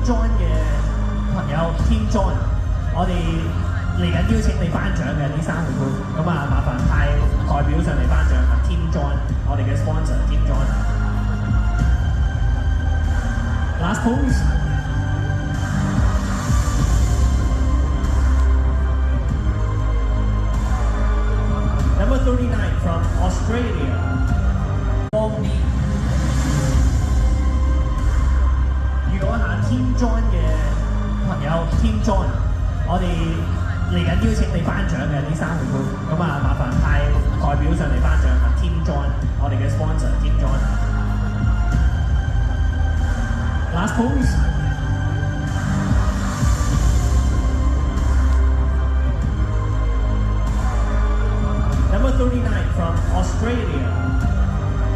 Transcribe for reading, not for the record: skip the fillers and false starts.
John 嘅朋友 Team John，我哋嚟緊邀請你頒獎嘅呢3個 group，咁啊麻煩派代表上嚟頒獎啊 Team John， 我哋嘅 sponsor Team John。Last pose。Number 39 from Australia， Wong Lee。預告一下 Team John 嘅朋友 Team John， 我哋嚟緊邀請你頒獎嘅呢3個 group，咁啊麻煩派代表上嚟頒獎啊 Team John， 我哋嘅 sponsor Team John。Last pose。